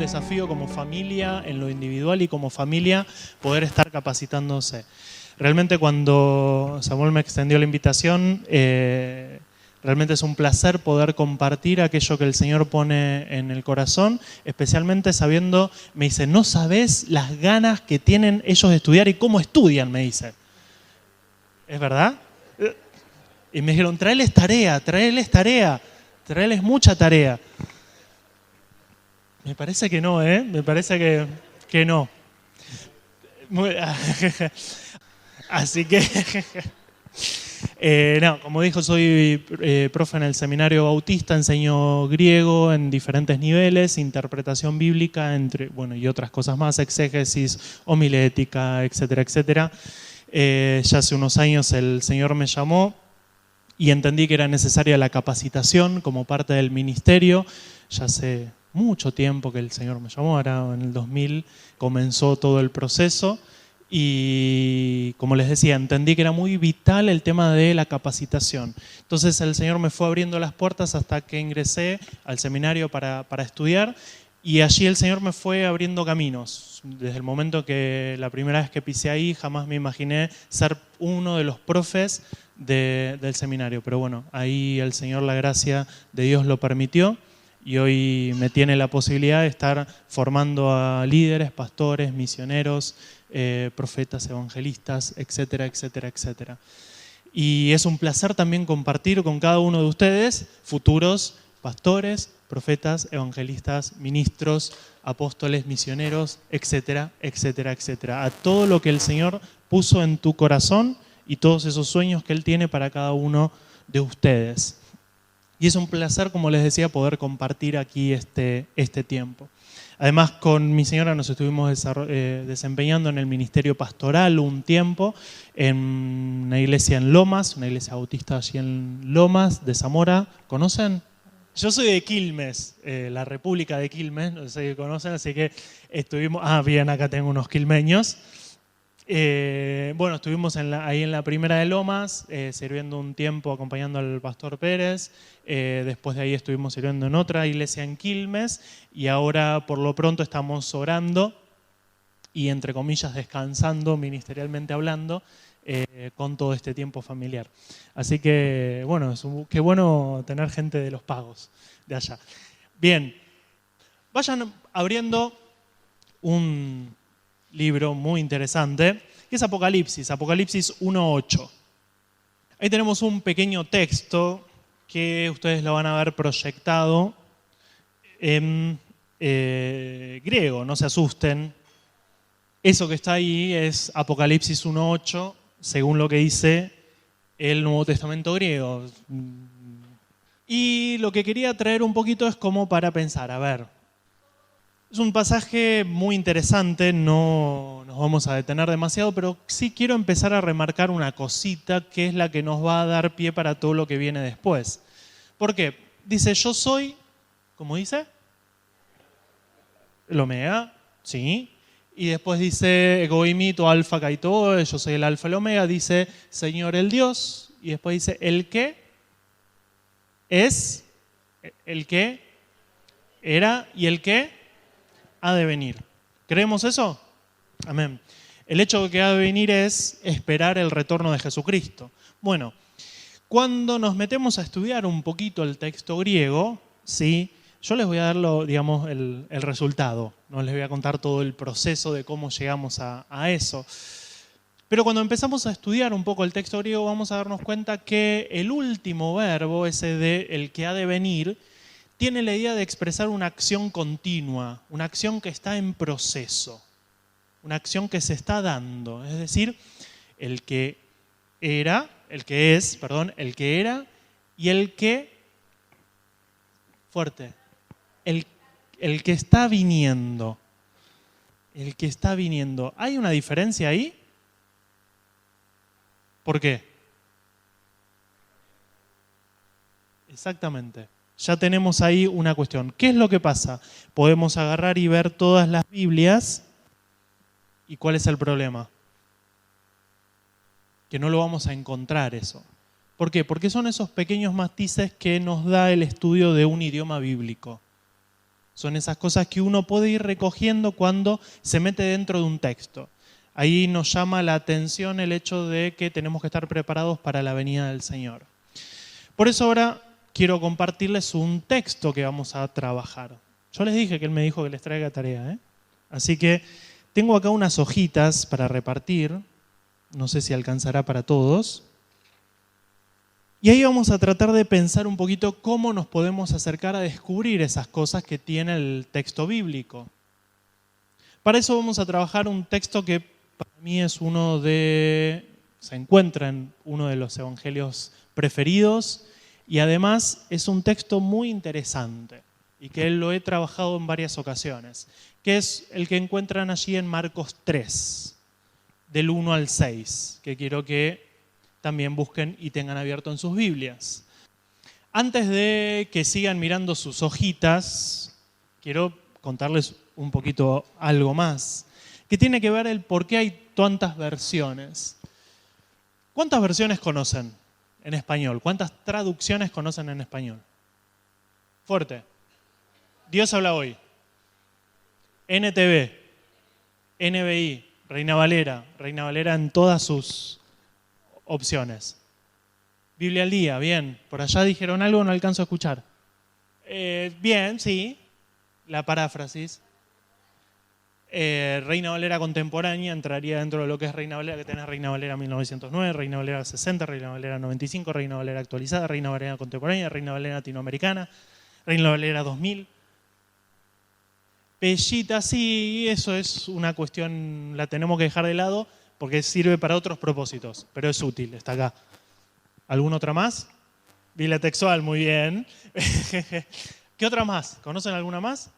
desafío como familia, en lo individual y como familia, poder estar capacitándose. Realmente cuando Samuel me extendió la invitación, realmente es un placer poder compartir aquello que el Señor pone en el corazón, especialmente sabiendo, me dice, no sabés las ganas que tienen ellos de estudiar y cómo estudian, me dice. ¿Es verdad? Y me dijeron, traerles mucha tarea. Me parece que no, me parece que no. Así que, no, como dijo, soy profe en el seminario bautista, enseño griego en diferentes niveles, interpretación bíblica, y otras cosas más, exégesis, homilética, etcétera, etcétera. Ya hace unos años el Señor me llamó y entendí que era necesaria la capacitación como parte del ministerio. Ya hace mucho tiempo que el Señor me llamó, ahora en el 2000 comenzó todo el proceso y, como les decía, entendí que era muy vital el tema de la capacitación. Entonces el Señor me fue abriendo las puertas hasta que ingresé al seminario para estudiar y allí el Señor me fue abriendo caminos. Desde el momento que la primera vez que pisé ahí jamás me imaginé ser uno de los profes del seminario, pero bueno, ahí el Señor, la gracia de Dios lo permitió y hoy me tiene la posibilidad de estar formando a líderes, pastores, misioneros, profetas, evangelistas, etcétera, etcétera, etcétera. Y es un placer también compartir con cada uno de ustedes, futuros pastores, profetas, evangelistas, ministros, apóstoles, misioneros, etcétera, etcétera, etcétera. A todo lo que el Señor puso en tu corazón y todos esos sueños que Él tiene para cada uno de ustedes. Y es un placer, como les decía, poder compartir aquí este tiempo. Además, con mi señora nos estuvimos desempeñando en el ministerio pastoral un tiempo, en una iglesia en Lomas, una iglesia bautista allí en Lomas, de Zamora. ¿Conocen? Yo soy de Quilmes, la República de Quilmes, no sé si conocen, así que estuvimos... bien, acá tengo unos quilmeños. Estuvimos ahí en la primera de Lomas, sirviendo un tiempo acompañando al pastor Pérez. Después de ahí estuvimos sirviendo en otra iglesia en Quilmes y ahora por lo pronto estamos orando y, entre comillas, descansando, ministerialmente hablando, con todo este tiempo familiar. Así que, bueno, qué bueno tener gente de los pagos de allá. Bien, vayan abriendo un libro muy interesante, que es Apocalipsis 1:8. Ahí tenemos un pequeño texto que ustedes lo van a ver proyectado en griego, no se asusten. Eso que está ahí es Apocalipsis 1:8, según lo que dice el Nuevo Testamento griego. Y lo que quería traer un poquito es como para pensar, a ver, es un pasaje muy interesante, no nos vamos a detener demasiado, pero sí quiero empezar a remarcar una cosita que es la que nos va a dar pie para todo lo que viene después. ¿Por qué? Dice, yo soy, ¿cómo dice? El Omega, sí. Y después dice, Ego imito alfa kaito, yo soy el alfa y el omega. Dice, Señor el Dios. Y después dice, el que es, el que era y el que ha de venir. ¿Creemos eso? Amén. El hecho de que ha de venir es esperar el retorno de Jesucristo. Bueno, cuando nos metemos a estudiar un poquito el texto griego, ¿sí? Yo les voy a dar el resultado. No les voy a contar todo el proceso de cómo llegamos a eso. Pero cuando empezamos a estudiar un poco el texto griego, vamos a darnos cuenta que el último verbo, ese de el que ha de venir, tiene la idea de expresar una acción continua, una acción que está en proceso, una acción que se está dando. Es decir, el que era y el que, fuerte, el que está viniendo. El que está viniendo. ¿Hay una diferencia ahí? ¿Por qué? Exactamente. Ya tenemos ahí una cuestión. ¿Qué es lo que pasa? Podemos agarrar y ver todas las Biblias. ¿Y cuál es el problema? Que no lo vamos a encontrar eso. ¿Por qué? Porque son esos pequeños matices que nos da el estudio de un idioma bíblico. Son esas cosas que uno puede ir recogiendo cuando se mete dentro de un texto. Ahí nos llama la atención el hecho de que tenemos que estar preparados para la venida del Señor. Por eso ahora quiero compartirles un texto que vamos a trabajar. Yo les dije que él me dijo que les traiga tarea, ¿eh? Así que tengo acá unas hojitas para repartir. No sé si alcanzará para todos. Y ahí vamos a tratar de pensar un poquito cómo nos podemos acercar a descubrir esas cosas que tiene el texto bíblico. Para eso vamos a trabajar un texto que para mí es se encuentra en uno de los evangelios preferidos y además es un texto muy interesante y que lo he trabajado en varias ocasiones, que es el que encuentran allí en Marcos 3, del 1 al 6, que quiero que también busquen y tengan abierto en sus Biblias. Antes de que sigan mirando sus hojitas, quiero contarles un poquito algo más, que tiene que ver el por qué hay tantas versiones. ¿Cuántas versiones conocen en español? ¿Cuántas traducciones conocen en español? Fuerte. Dios habla hoy. NTV, NBI, Reina Valera en todas sus opciones. Biblia al día, bien. Por allá dijeron algo, no alcanzo a escuchar. Bien, sí. La paráfrasis. Reina Valera contemporánea entraría dentro de lo que es Reina Valera, que tenés Reina Valera 1909, Reina Valera 60, Reina Valera 95, Reina Valera actualizada, Reina Valera contemporánea, Reina Valera latinoamericana, Reina Valera 2000. Pellita, sí, eso es una cuestión, la tenemos que dejar de lado porque sirve para otros propósitos, pero es útil, está acá. ¿Alguna otra más? Biblia textual, muy bien. ¿Qué otra más? ¿Conocen alguna más?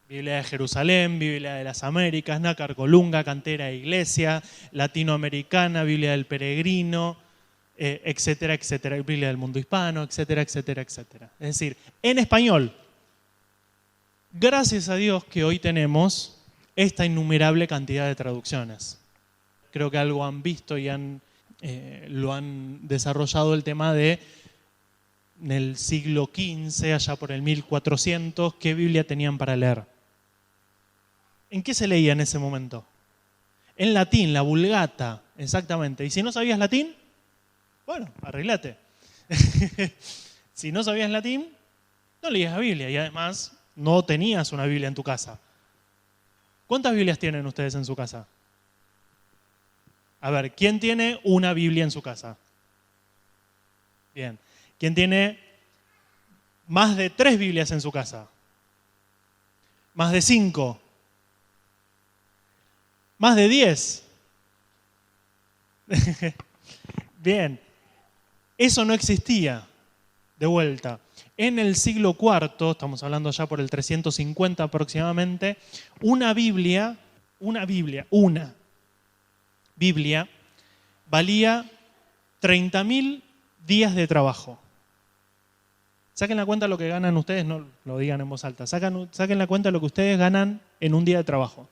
Biblia de Jerusalén, Biblia de las Américas, Nácar, Colunga, Cantera e Iglesia, Latinoamericana, Biblia del Peregrino, etcétera, etcétera, Biblia del Mundo Hispano, etcétera, etcétera, etcétera. Es decir, en español. Gracias a Dios que hoy tenemos esta innumerable cantidad de traducciones. Creo que algo han visto y lo han desarrollado el tema de en el siglo XV, allá por el 1400, ¿qué Biblia tenían para leer? ¿En qué se leía en ese momento? En latín, la Vulgata, exactamente. ¿Y si no sabías latín? Bueno, arreglate. Si no sabías latín, no leías la Biblia y además no tenías una Biblia en tu casa. ¿Cuántas Biblias tienen ustedes en su casa? A ver, ¿quién tiene una Biblia en su casa? Bien. ¿Quién tiene más de 3 Biblias en su casa? ¿Más de 5? ¿Más de 10? Bien. Eso no existía. De vuelta. En el siglo IV, estamos hablando ya por el 350 aproximadamente, una Biblia valía 30.000 días de trabajo. Saquen la cuenta de lo que ganan ustedes, no lo digan en voz alta, saquen la cuenta de lo que ustedes ganan en un día de trabajo.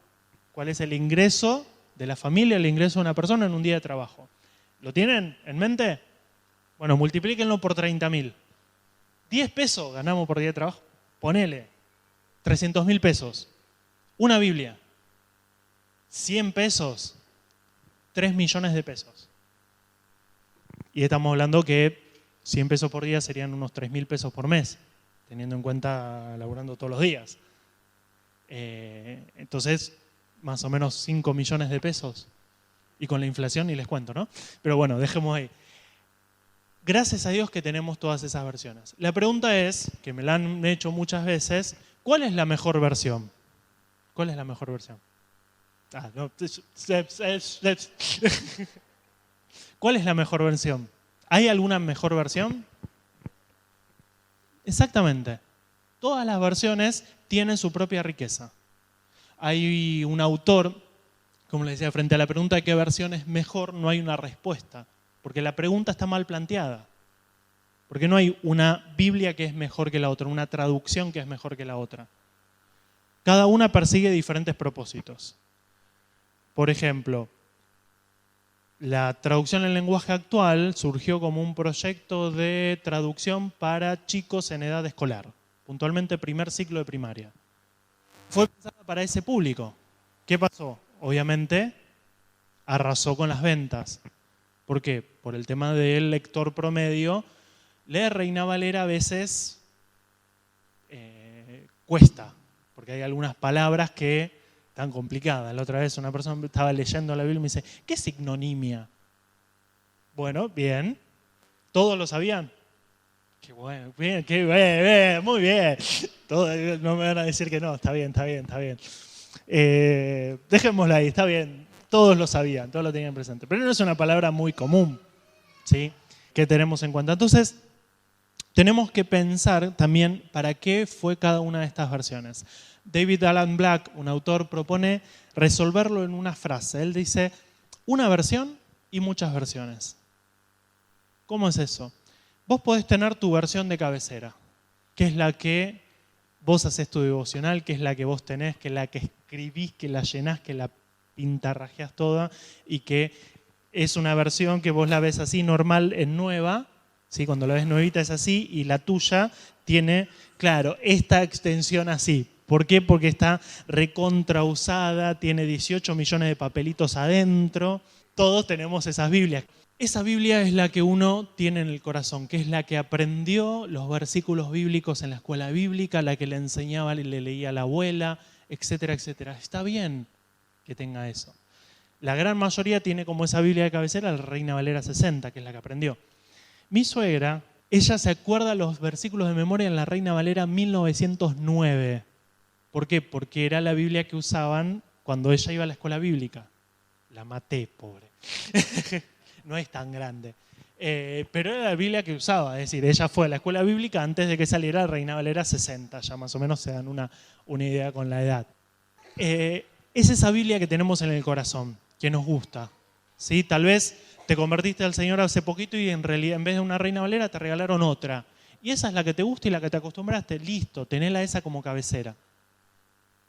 ¿Cuál es el ingreso de la familia, el ingreso de una persona en un día de trabajo? ¿Lo tienen en mente? Bueno, multiplíquenlo por 30.000. 10 pesos ganamos por día de trabajo. Ponele 300.000 pesos. Una Biblia. 100 pesos. 3 millones de pesos. Y estamos hablando que 100 pesos por día serían unos 3.000 pesos por mes, teniendo en cuenta laburando todos los días. Entonces, más o menos 5 millones de pesos. Y con la inflación ni les cuento, ¿no? Pero bueno, dejemos ahí. Gracias a Dios que tenemos todas esas versiones. La pregunta es, que me la han hecho muchas veces, ¿cuál es la mejor versión? ¿Cuál es la mejor versión? No. ¿Cuál es la mejor versión? ¿Hay alguna mejor versión? Exactamente. Todas las versiones tienen su propia riqueza. Hay un autor, como les decía, frente a la pregunta de qué versión es mejor, no hay una respuesta. Porque la pregunta está mal planteada. Porque no hay una Biblia que es mejor que la otra, una traducción que es mejor que la otra. Cada una persigue diferentes propósitos. Por ejemplo, la traducción en lenguaje actual surgió como un proyecto de traducción para chicos en edad escolar. puntualmente primer ciclo de primaria. Fue pensada para ese público. ¿Qué pasó? Obviamente arrasó con las ventas. ¿Por qué? Por el tema del lector promedio. Leer Reina Valera a veces cuesta, porque hay algunas palabras que están complicadas. La otra vez una persona estaba leyendo la Biblia y me dice, ¿qué es signomia? Bueno, bien. ¿Todos lo sabían? Qué bueno, bien, muy bien. No me van a decir que no, está bien. Dejémoslo ahí, está bien. Todos lo sabían, todos lo tenían presente. Pero no es una palabra muy común, ¿sí?, que tenemos en cuenta. Entonces, tenemos que pensar también para qué fue cada una de estas versiones. David Alan Black, un autor, propone resolverlo en una frase. Él dice, una versión y muchas versiones. ¿Cómo es eso? Vos podés tener tu versión de cabecera, que es la que vos haces tu devocional, que es la que vos tenés, que es la que escribís, que la llenás, que la pintarrajeás toda y que es una versión que vos la ves así normal en nueva, ¿sí? Cuando la ves nuevita es así y la tuya tiene, claro, esta extensión así. ¿Por qué? Porque está recontrausada, tiene 18 millones de papelitos adentro. Todos tenemos esas Biblias. Esa Biblia es la que uno tiene en el corazón, que es la que aprendió los versículos bíblicos en la escuela bíblica, la que le enseñaba y le leía a la abuela, etcétera, etcétera. Está bien que tenga eso. La gran mayoría tiene como esa Biblia de cabecera la Reina Valera 60, que es la que aprendió. Mi suegra, ella se acuerda los versículos de memoria en la Reina Valera 1909. ¿Por qué? Porque era la Biblia que usaban cuando ella iba a la escuela bíblica. La maté, pobre. No es tan grande. Pero era la Biblia que usaba. Es decir, ella fue a la escuela bíblica antes de que saliera la Reina Valera 60. Ya más o menos se dan una idea con la edad. Es esa Biblia que tenemos en el corazón, que nos gusta. ¿Sí? Tal vez te convertiste al Señor hace poquito y en realidad en vez de una Reina Valera te regalaron otra. Y esa es la que te gusta y la que te acostumbraste. Listo, tenela esa como cabecera.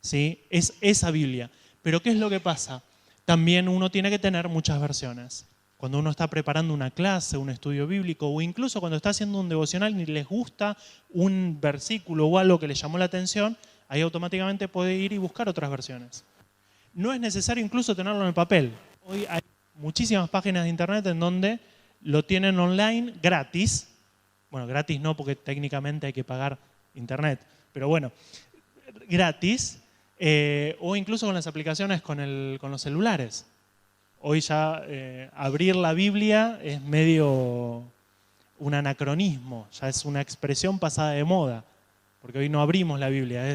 ¿Sí? Es esa Biblia. Pero ¿qué es lo que pasa? También uno tiene que tener muchas versiones. Cuando uno está preparando una clase, un estudio bíblico o incluso cuando está haciendo un devocional y les gusta un versículo o algo que le llamó la atención, ahí automáticamente puede ir y buscar otras versiones. No es necesario incluso tenerlo en el papel. Hoy hay muchísimas páginas de internet en donde lo tienen online gratis. Bueno, gratis no porque técnicamente hay que pagar internet, pero bueno, gratis. O incluso con las aplicaciones con los celulares. Hoy ya abrir la Biblia es medio un anacronismo, ya es una expresión pasada de moda, porque hoy no abrimos la Biblia,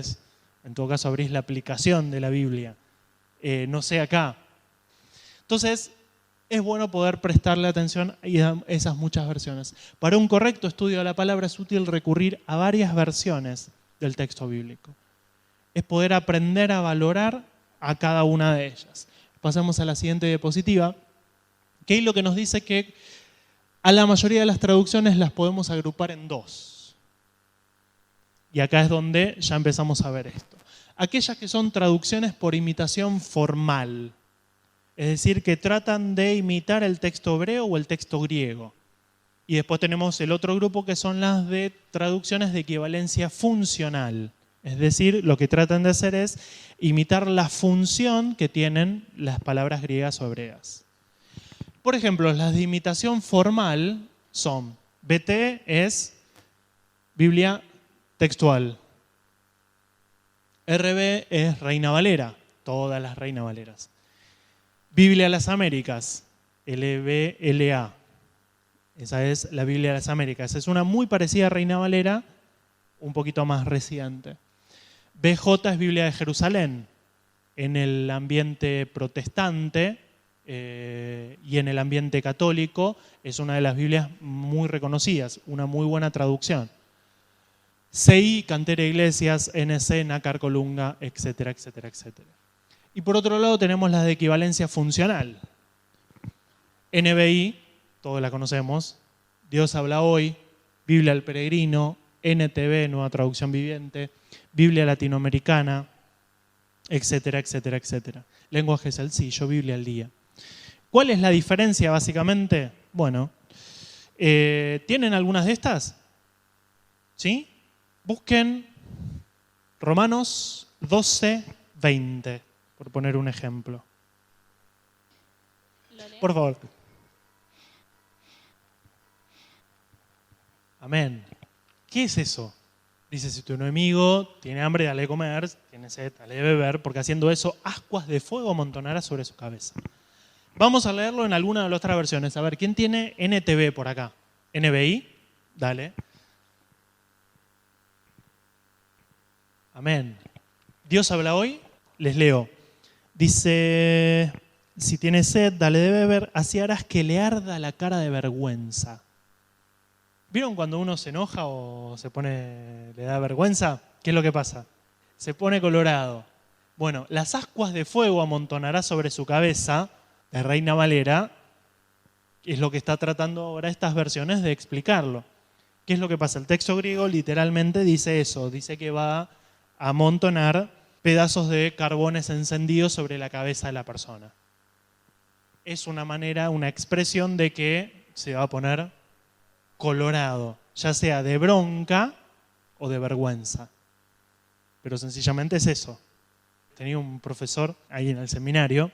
en todo caso abrís la aplicación de la Biblia, no sé acá. Entonces, es bueno poder prestarle atención a esas muchas versiones. Para un correcto estudio de la palabra es útil recurrir a varias versiones del texto bíblico. Es poder aprender a valorar a cada una de ellas. Pasamos a la siguiente diapositiva, que es lo que nos dice que a la mayoría de las traducciones las podemos agrupar en dos. Y acá es donde ya empezamos a ver esto. Aquellas que son traducciones por imitación formal, es decir, que tratan de imitar el texto hebreo o el texto griego. Y después tenemos el otro grupo que son las de traducciones de equivalencia funcional. Es decir, lo que tratan de hacer es imitar la función que tienen las palabras griegas o hebreas. Por ejemplo, las de imitación formal son, BT es Biblia textual, RB es Reina Valera, todas las Reina Valeras. Biblia de las Américas, LBLA, esa es la Biblia de las Américas. Es una muy parecida a Reina Valera, un poquito más reciente. BJ es Biblia de Jerusalén, en el ambiente protestante y en el ambiente católico es una de las Biblias muy reconocidas, una muy buena traducción. CI, Cantera Iglesias, NC, Nácar Colunga, etcétera, etcétera, etcétera. Y por otro lado tenemos las de equivalencia funcional. NBI, todos la conocemos, Dios habla hoy, Biblia al peregrino, NTV, Nueva Traducción Viviente, Biblia latinoamericana, etcétera, etcétera, etcétera. Lenguaje sencillo, Biblia al día. ¿Cuál es la diferencia básicamente? Bueno, ¿tienen algunas de estas? ¿Sí? Busquen Romanos 12, 20, por poner un ejemplo. Por favor. Amén. ¿Qué es eso? Dice, si tu enemigo tiene hambre, dale de comer, tiene sed, dale de beber, porque haciendo eso, ascuas de fuego amontonará sobre su cabeza. Vamos a leerlo en alguna de las otras versiones. A ver, ¿quién tiene NTV por acá? ¿NBI? Dale. Amén. Dios habla hoy, les leo. Dice, si tienes sed, dale de beber, así harás que le arda la cara de vergüenza. ¿Vieron cuando uno se enoja o le da vergüenza? ¿Qué es lo que pasa? Se pone colorado. Bueno, las ascuas de fuego amontonará sobre su cabeza, de Reina Valera, es lo que está tratando ahora estas versiones de explicarlo. ¿Qué es lo que pasa? El texto griego literalmente dice eso, dice que va a amontonar pedazos de carbones encendidos sobre la cabeza de la persona. Es una manera, una expresión de que se va a poner colorado, ya sea de bronca o de vergüenza. Pero sencillamente es eso. Tenía un profesor ahí en el seminario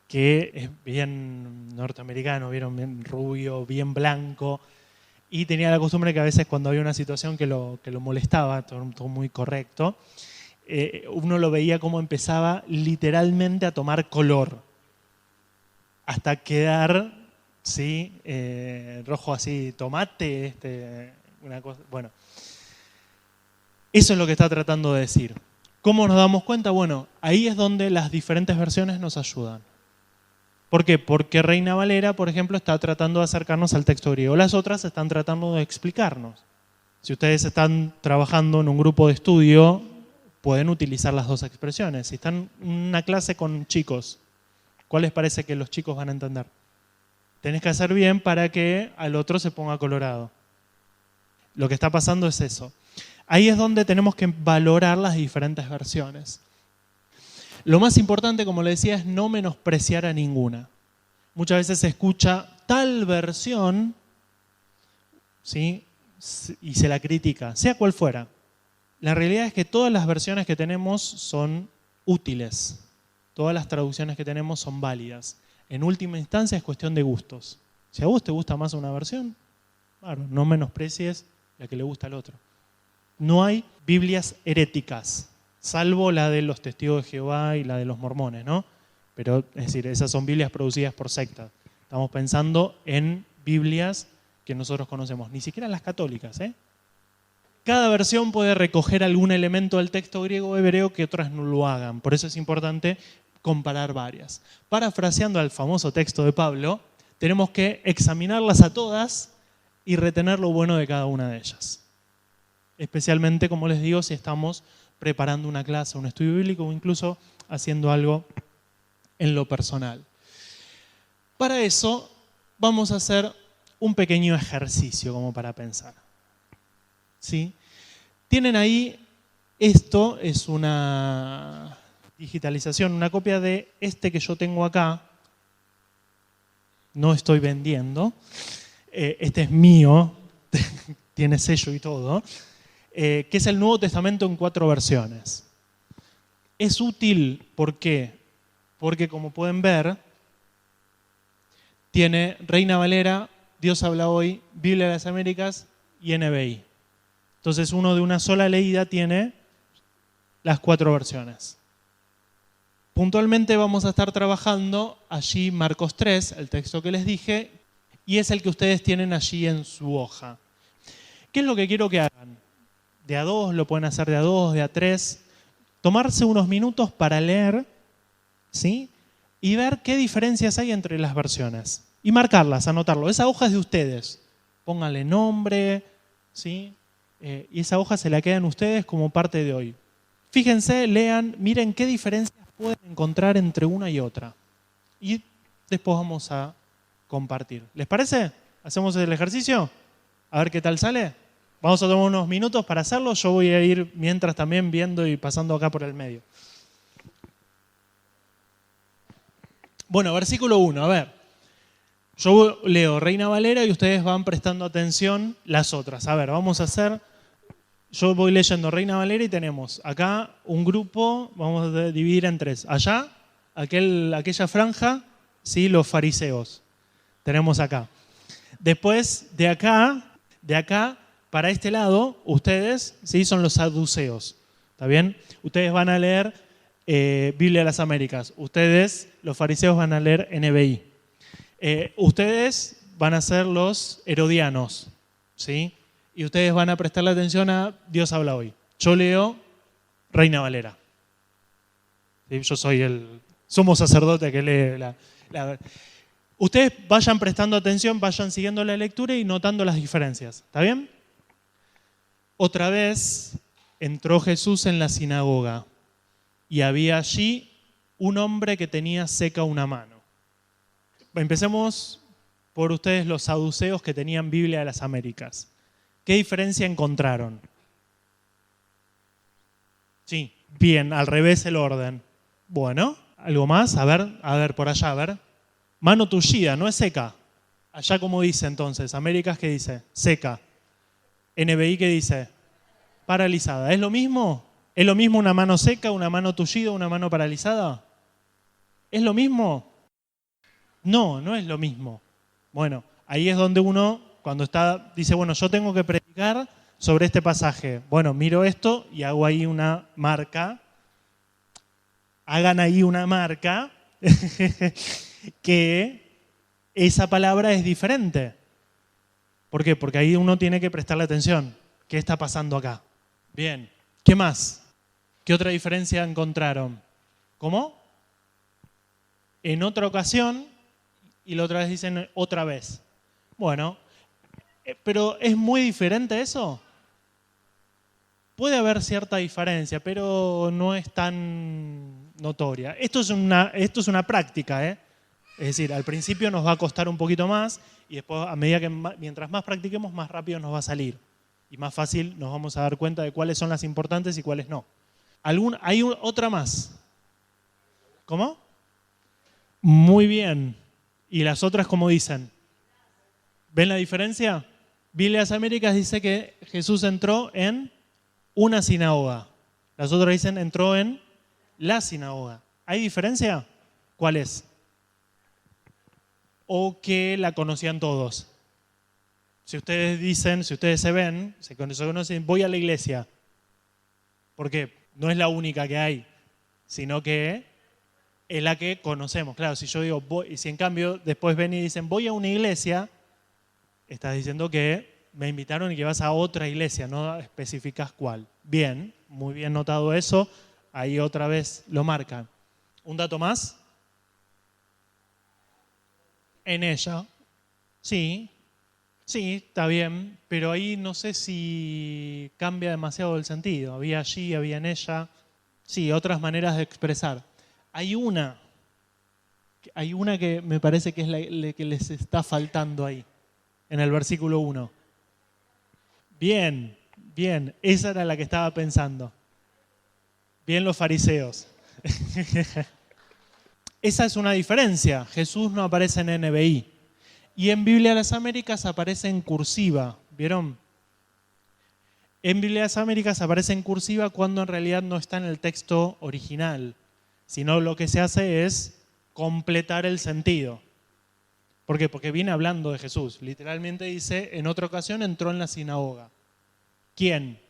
que es bien norteamericano, bien rubio, bien blanco, y tenía la costumbre que a veces cuando había una situación que lo molestaba, todo muy correcto, uno lo veía como empezaba literalmente a tomar color, hasta quedar, ¿sí? Rojo así, tomate, una cosa. Bueno, eso es lo que está tratando de decir. ¿Cómo nos damos cuenta? Bueno, ahí es donde las diferentes versiones nos ayudan. ¿Por qué? Porque Reina Valera, por ejemplo, está tratando de acercarnos al texto griego. Las otras están tratando de explicarnos. Si ustedes están trabajando en un grupo de estudio, pueden utilizar las dos expresiones. Si están en una clase con chicos, ¿cuál les parece que los chicos van a entender? Tenés que hacer bien para que al otro se ponga colorado. Lo que está pasando es eso. Ahí es donde tenemos que valorar las diferentes versiones. Lo más importante, como le decía, es no menospreciar a ninguna. Muchas veces se escucha tal versión, ¿sí? Y se la critica, sea cual fuera. La realidad es que todas las versiones que tenemos son útiles. Todas las traducciones que tenemos son válidas. En última instancia es cuestión de gustos. Si a vos te gusta más una versión, claro, no menosprecies la que le gusta al otro. No hay Biblias heréticas, salvo la de los testigos de Jehová y la de los mormones, ¿no? Pero, es decir, esas son Biblias producidas por sectas. Estamos pensando en Biblias que nosotros conocemos, ni siquiera las católicas, ¿eh? Cada versión puede recoger algún elemento del texto griego o hebreo que otras no lo hagan. Por eso es importante comparar varias. Parafraseando al famoso texto de Pablo, tenemos que examinarlas a todas y retener lo bueno de cada una de ellas. Especialmente, como les digo, si estamos preparando una clase, un estudio bíblico o incluso haciendo algo en lo personal. Para eso vamos a hacer un pequeño ejercicio como para pensar. ¿Sí? Tienen ahí, esto es una digitalización, una copia de este que yo tengo acá. No estoy vendiendo. Este es mío, tiene sello y todo. Que es el Nuevo Testamento en 4 versiones. Es útil, ¿por qué? Porque como pueden ver, tiene Reina Valera, Dios habla hoy, Biblia de las Américas y NBI. Entonces uno de una sola leída tiene las 4 versiones. Puntualmente vamos a estar trabajando allí Marcos 3, el texto que les dije, y es el que ustedes tienen allí en su hoja. ¿Qué es lo que quiero que hagan? De a 2, lo pueden hacer de a 2, de a 3. Tomarse unos minutos para leer, ¿sí? Y ver qué diferencias hay entre las versiones. Y marcarlas, anotarlo. Esa hoja es de ustedes. Pónganle nombre, ¿sí? Y esa hoja se la quedan ustedes como parte de hoy. Fíjense, lean, miren qué diferencias pueden encontrar entre una y otra. Y después vamos a compartir. ¿Les parece? ¿Hacemos el ejercicio? A ver qué tal sale. Vamos a tomar unos minutos para hacerlo. Yo voy a ir mientras también viendo y pasando acá por el medio. Bueno, versículo 1, a ver. Yo leo Reina Valera y ustedes van prestando atención las otras. A ver, vamos a hacer yo voy leyendo Reina Valera y tenemos acá un grupo, vamos a dividir en tres. Allá, aquella franja, ¿sí? Los fariseos. Tenemos acá. Después, de acá, para este lado, ustedes, ¿sí? Son los saduceos. ¿Está bien? Ustedes van a leer Biblia de las Américas. Ustedes, los fariseos, van a leer NBI. Ustedes van a ser los herodianos, ¿sí? Y ustedes van a prestarle atención a Dios habla hoy. Yo leo Reina Valera. ¿Sí? Yo soy el sumo sacerdote que lee Ustedes vayan prestando atención, vayan siguiendo la lectura y notando las diferencias. ¿Está bien? Otra vez entró Jesús en la sinagoga y había allí un hombre que tenía seca una mano. Empecemos por ustedes los saduceos que tenían Biblia de las Américas. ¿Qué diferencia encontraron? Sí, bien, al revés el orden. Bueno, ¿algo más? A ver, por allá, a ver. Mano tullida, no es seca. Allá como dice entonces, Américas, ¿qué dice? Seca. NBI, ¿qué dice? Paralizada. ¿Es lo mismo? ¿Es lo mismo una mano seca, una mano tullida, una mano paralizada? ¿Es lo mismo? No, no es lo mismo. Bueno, ahí es donde uno, cuando dice, bueno, yo tengo que predicar sobre este pasaje. Bueno, miro esto y hago ahí una marca. Hagan ahí una marca que esa palabra es diferente. ¿Por qué? Porque ahí uno tiene que prestarle atención. ¿Qué está pasando acá? Bien. ¿Qué más? ¿Qué otra diferencia encontraron? ¿Cómo? En otra ocasión, y la otra vez dicen otra vez. Bueno, pero ¿es muy diferente eso? Puede haber cierta diferencia, pero no es tan notoria. Esto es una práctica, ¿eh? Es decir, al principio nos va a costar un poquito más y después, mientras más practiquemos, más rápido nos va a salir. Y más fácil nos vamos a dar cuenta de cuáles son las importantes y cuáles no. ¿Hay otra más? ¿Cómo? Muy bien. ¿Y las otras cómo dicen? ¿Ven la diferencia? Biblia de las Américas dice que Jesús entró en una sinagoga. Las otras dicen entró en la sinagoga. ¿Hay diferencia? ¿Cuál es? O que la conocían todos. Si ustedes se ven, se conocen, voy a la iglesia. ¿Por qué? No es la única que hay, sino que es la que conocemos. Claro, si yo digo, y si en cambio después ven y dicen, voy a una iglesia, estás diciendo que me invitaron y que vas a otra iglesia, no especificas cuál. Bien, muy bien notado eso. Ahí otra vez lo marcan. ¿Un dato más? En ella. Sí, está bien, pero ahí no sé si cambia demasiado el sentido. Había allí, había en ella. Sí, otras maneras de expresar. Hay una que me parece que es la que les está faltando ahí, en el versículo 1. Bien, esa era la que estaba pensando. Bien los fariseos. Esa es una diferencia. Jesús no aparece en NBI. Y en Biblia de las Américas aparece en cursiva. ¿Vieron? En Biblia de las Américas aparece en cursiva cuando en realidad no está en el texto original, sino lo que se hace es completar el sentido. ¿Por qué? Porque viene hablando de Jesús. Literalmente dice, en otra ocasión entró en la sinagoga. ¿Quién?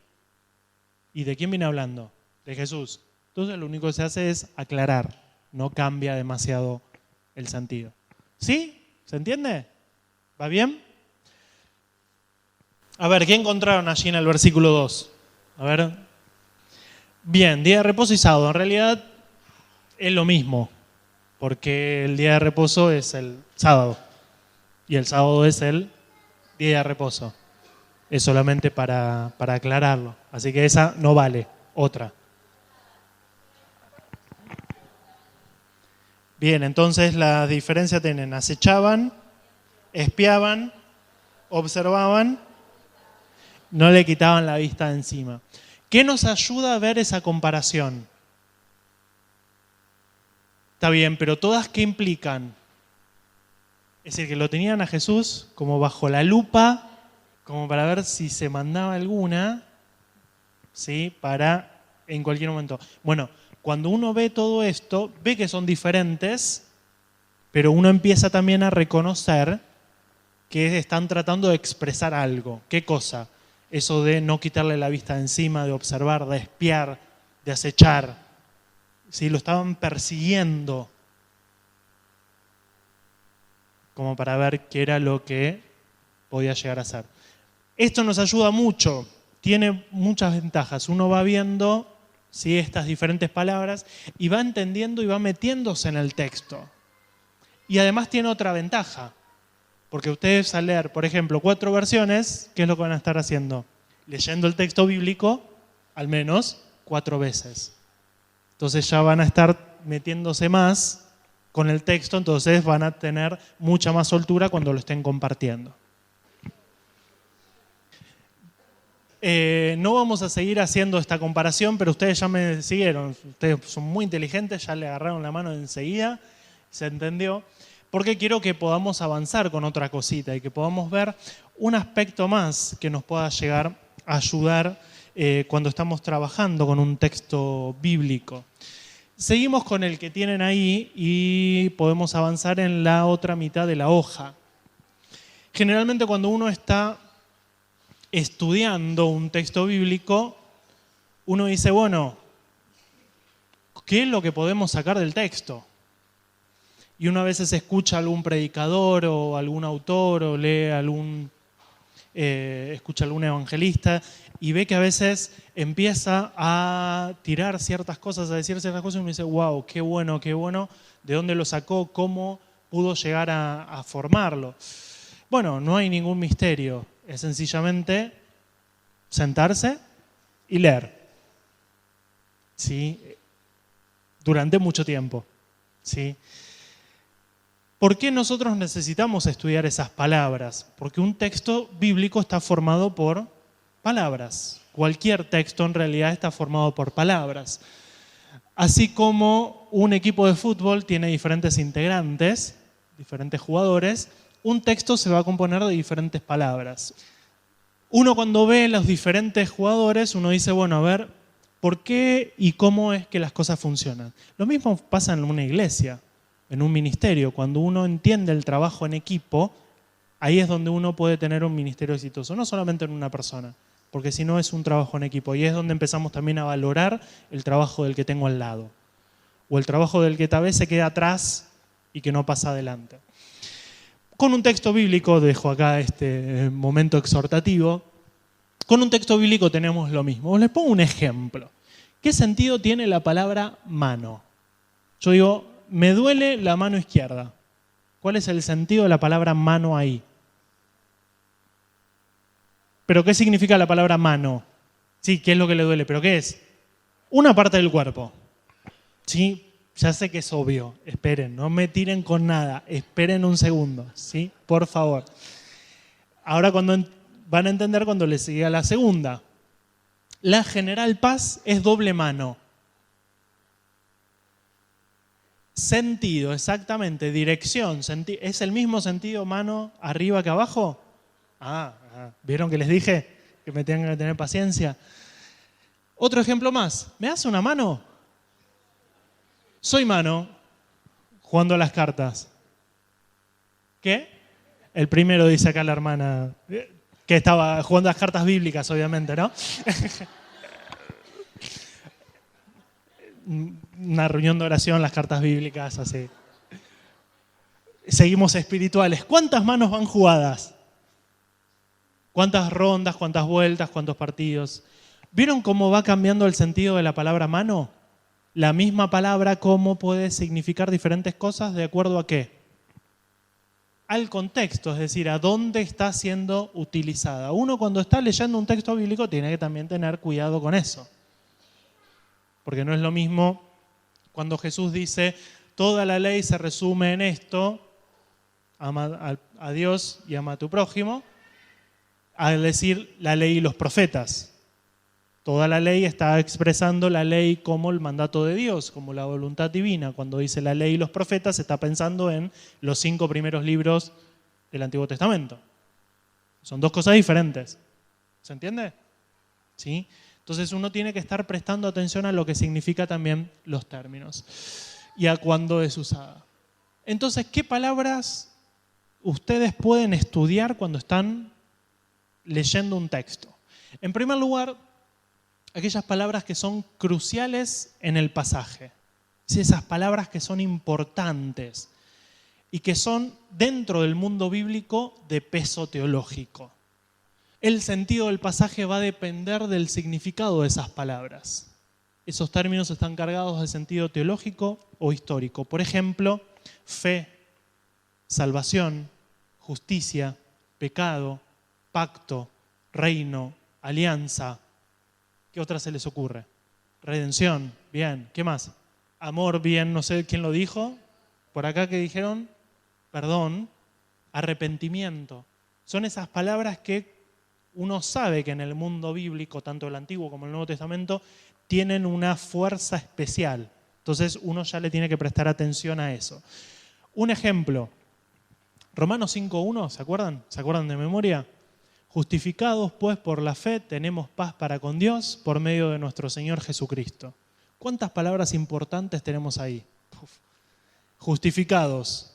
¿Y de quién viene hablando? De Jesús. Entonces lo único que se hace es aclarar, no cambia demasiado el sentido. ¿Sí? ¿Se entiende? ¿Va bien? A ver, ¿qué encontraron allí en el versículo 2? A ver. Bien, día de reposo y sábado. En realidad es lo mismo, porque el día de reposo es el sábado y el sábado es el día de reposo. Es solamente para aclararlo. Así que esa no vale, otra. Bien, entonces la diferencia tienen, acechaban, espiaban, observaban, no le quitaban la vista de encima. ¿Qué nos ayuda a ver esa comparación? Está bien, pero ¿todas qué implican? Es decir, que lo tenían a Jesús como bajo la lupa, como para ver si se mandaba alguna, ¿sí? Para en cualquier momento. Bueno, cuando uno ve todo esto, ve que son diferentes, pero uno empieza también a reconocer que están tratando de expresar algo. ¿Qué cosa? Eso de no quitarle la vista de encima, de observar, de espiar, de acechar. ¿Sí? Lo estaban persiguiendo como para ver qué era lo que podía llegar a ser. Esto nos ayuda mucho, tiene muchas ventajas. Uno va viendo, ¿sí?, estas diferentes palabras y va entendiendo y va metiéndose en el texto. Y además tiene otra ventaja, porque ustedes al leer, por ejemplo, 4 versiones, ¿qué es lo que van a estar haciendo? Leyendo el texto bíblico al menos 4 veces. Entonces ya van a estar metiéndose más con el texto, entonces van a tener mucha más soltura cuando lo estén compartiendo. No vamos a seguir haciendo esta comparación, pero ustedes ya me siguieron. Ustedes son muy inteligentes, ya le agarraron la mano enseguida, se entendió. Porque quiero que podamos avanzar con otra cosita y que podamos ver un aspecto más que nos pueda llegar a ayudar cuando estamos trabajando con un texto bíblico. Seguimos con el que tienen ahí y podemos avanzar en la otra mitad de la hoja. Generalmente cuando uno está estudiando un texto bíblico, uno dice, bueno, ¿qué es lo que podemos sacar del texto? Y uno a veces escucha a algún predicador o algún autor o lee escucha a algún evangelista y ve que a veces empieza a tirar ciertas cosas, a decir ciertas cosas y uno dice, wow, qué bueno, ¿de dónde lo sacó? ¿Cómo pudo llegar a formarlo? Bueno, no hay ningún misterio, es sencillamente sentarse y leer, ¿sí? Durante mucho tiempo, ¿sí? ¿Por qué nosotros necesitamos estudiar esas palabras? Porque un texto bíblico está formado por palabras. Cualquier texto en realidad está formado por palabras. Así como un equipo de fútbol tiene diferentes integrantes, diferentes jugadores, un texto se va a componer de diferentes palabras. Uno cuando ve los diferentes jugadores, uno dice, bueno, a ver, ¿por qué y cómo es que las cosas funcionan? Lo mismo pasa en una iglesia, en un ministerio. Cuando uno entiende el trabajo en equipo, ahí es donde uno puede tener un ministerio exitoso, no solamente en una persona, porque si no es un trabajo en equipo. Y es donde empezamos también a valorar el trabajo del que tengo al lado, o el trabajo del que tal vez se queda atrás y que no pasa adelante. Con un texto bíblico, dejo acá este momento exhortativo, con un texto bíblico tenemos lo mismo. Les pongo un ejemplo. ¿Qué sentido tiene la palabra mano? Yo digo, me duele la mano izquierda. ¿Cuál es el sentido de la palabra mano ahí? ¿Pero qué significa la palabra mano? Sí, ¿qué es lo que le duele? ¿Pero qué es? Una parte del cuerpo. ¿Sí? Ya sé que es obvio. Esperen, no me tiren con nada. Esperen un segundo, ¿sí? Por favor. Ahora van a entender cuando les siga la segunda. La General Paz es doble mano. Sentido, exactamente. Dirección. ¿Es el mismo sentido mano arriba que abajo? ¿Vieron que les dije que me tengan que tener paciencia? Otro ejemplo más. ¿Me das una mano? Soy mano jugando a las cartas. ¿Qué? El primero, dice acá la hermana, que estaba jugando a las cartas bíblicas, obviamente, ¿no? Una reunión de oración, las cartas bíblicas, así. Seguimos espirituales. ¿Cuántas manos van jugadas? ¿Cuántas rondas, cuántas vueltas, cuántos partidos? ¿Vieron cómo va cambiando el sentido de la palabra mano? La misma palabra, ¿cómo puede significar diferentes cosas de acuerdo a qué? Al contexto, es decir, a dónde está siendo utilizada. Uno cuando está leyendo un texto bíblico tiene que también tener cuidado con eso. Porque no es lo mismo cuando Jesús dice, toda la ley se resume en esto, ama a Dios y ama a tu prójimo, al decir la ley y los profetas. Toda la ley está expresando la ley como el mandato de Dios, como la voluntad divina. Cuando dice la ley y los profetas, se está pensando en los 5 primeros libros del Antiguo Testamento. Son dos cosas diferentes. ¿Se entiende? ¿Sí? Entonces uno tiene que estar prestando atención a lo que significa también los términos y a cuándo es usada. Entonces, ¿qué palabras ustedes pueden estudiar cuando están leyendo un texto? En primer lugar, aquellas palabras que son cruciales en el pasaje. Esas palabras que son importantes y que son dentro del mundo bíblico de peso teológico. El sentido del pasaje va a depender del significado de esas palabras. Esos términos están cargados de sentido teológico o histórico. Por ejemplo, fe, salvación, justicia, pecado, pacto, reino, alianza. ¿Qué otra se les ocurre? Redención, bien. ¿Qué más? Amor, bien, no sé quién lo dijo. Por acá que dijeron, perdón, arrepentimiento. Son esas palabras que uno sabe que en el mundo bíblico, tanto el Antiguo como el Nuevo Testamento, tienen una fuerza especial. Entonces uno ya le tiene que prestar atención a eso. Un ejemplo, Romanos 5.1, ¿se acuerdan? ¿Se acuerdan de memoria? Justificados pues por la fe tenemos paz para con Dios por medio de nuestro Señor Jesucristo. ¿Cuántas palabras importantes tenemos ahí? Justificados,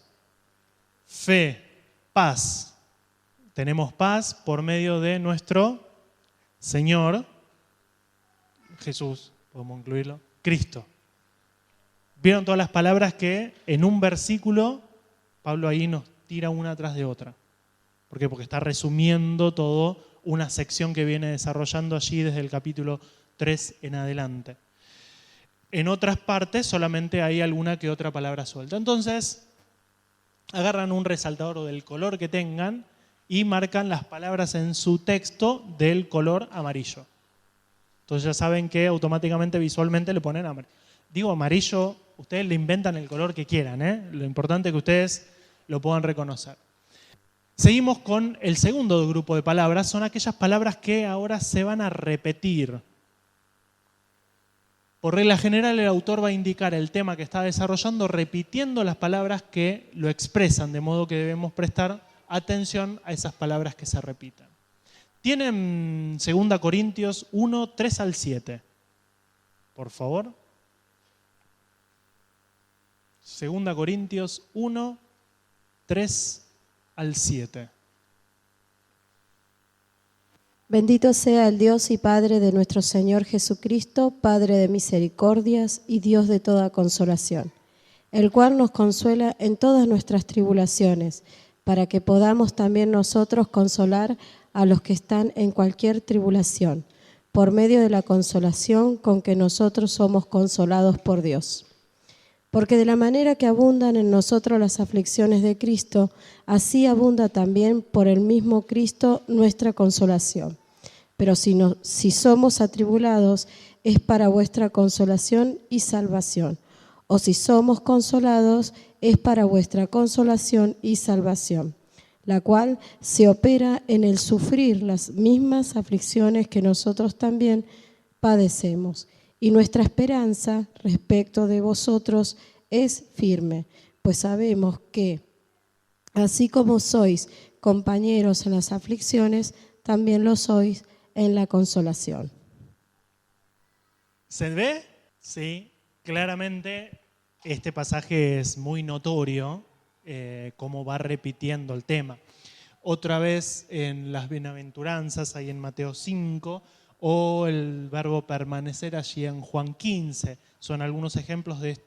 fe, paz. Tenemos paz por medio de nuestro Señor Jesús, podemos incluirlo, Cristo. ¿Vieron todas las palabras que en un versículo Pablo ahí nos tira una tras de otra? ¿Por qué? Porque está resumiendo todo una sección que viene desarrollando allí desde el capítulo 3 en adelante. En otras partes solamente hay alguna que otra palabra suelta. Entonces, agarran un resaltador o del color que tengan y marcan las palabras en su texto del color amarillo. Entonces ya saben que automáticamente visualmente le ponen amarillo. Digo amarillo, ustedes le inventan el color que quieran, ¿eh? Lo importante es que ustedes lo puedan reconocer. Seguimos con el segundo grupo de palabras, son aquellas palabras que ahora se van a repetir. Por regla general, el autor va a indicar el tema que está desarrollando repitiendo las palabras que lo expresan, de modo que debemos prestar atención a esas palabras que se repitan. Tienen 2 Corintios 1, 3 al 7. Por favor. 2 Corintios 1, 3 al 7. Bendito sea el Dios y Padre de nuestro Señor Jesucristo, Padre de misericordias y Dios de toda consolación, el cual nos consuela en todas nuestras tribulaciones, para que podamos también nosotros consolar a los que están en cualquier tribulación, por medio de la consolación con que nosotros somos consolados por Dios. Porque de la manera que abundan en nosotros las aflicciones de Cristo, así abunda también por el mismo Cristo nuestra consolación. Pero si somos atribulados, es para vuestra consolación y salvación. O si somos consolados, es para vuestra consolación y salvación, la cual se opera en el sufrir las mismas aflicciones que nosotros también padecemos. Y nuestra esperanza respecto de vosotros es firme, pues sabemos que, así como sois compañeros en las aflicciones, también lo sois en la consolación. ¿Se ve? Sí, claramente este pasaje es muy notorio, cómo va repitiendo el tema. Otra vez en las bienaventuranzas, ahí en Mateo 5, o el verbo permanecer allí en Juan 15. Son algunos ejemplos de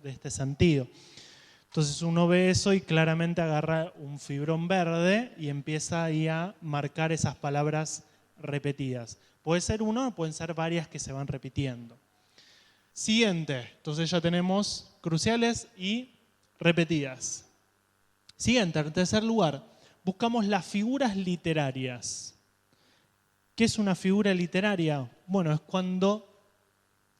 este sentido. Entonces uno ve eso y claramente agarra un fibrón verde y empieza ahí a marcar esas palabras repetidas. Puede ser uno, pueden ser varias que se van repitiendo. Siguiente, entonces ya tenemos cruciales y repetidas. Siguiente, en tercer lugar, buscamos las figuras literarias. ¿Qué es una figura literaria? Bueno, es cuando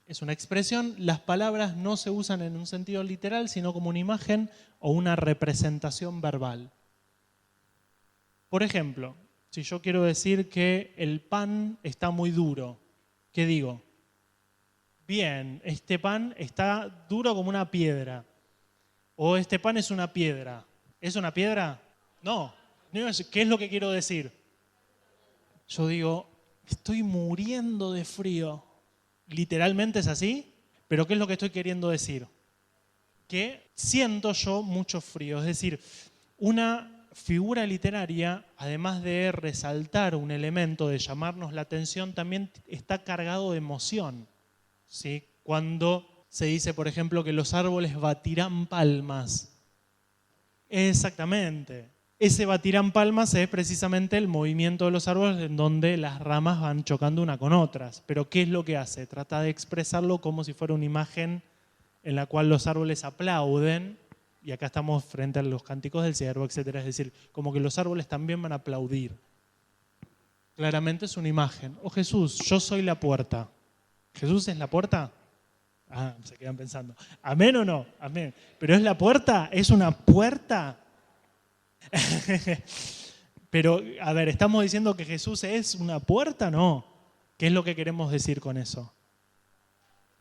es una expresión, las palabras no se usan en un sentido literal, sino como una imagen o una representación verbal. Por ejemplo, si yo quiero decir que el pan está muy duro, ¿qué digo? Bien, este pan está duro como una piedra. O este pan es una piedra. ¿Es una piedra? No. ¿Qué es lo que quiero decir? Yo digo, estoy muriendo de frío. Literalmente es así, pero ¿qué es lo que estoy queriendo decir? Que siento yo mucho frío. Es decir, una figura literaria, además de resaltar un elemento, de llamarnos la atención, también está cargado de emoción, ¿sí? Cuando se dice, por ejemplo, que los árboles batirán palmas. Exactamente. Ese batirán palmas es precisamente el movimiento de los árboles en donde las ramas van chocando una con otras. Pero ¿qué es lo que hace? Trata de expresarlo como si fuera una imagen en la cual los árboles aplauden, y acá estamos frente a los cánticos del ciervo, etc. Es decir, como que los árboles también van a aplaudir. Claramente es una imagen. Oh Jesús, yo soy la puerta. ¿Jesús es la puerta? Ah, se quedan pensando. ¿Amén o no? Amén. ¿Pero es la puerta? ¿Es una puerta? Pero, a ver, ¿estamos diciendo que Jesús es una puerta? No. ¿Qué es lo que queremos decir con eso?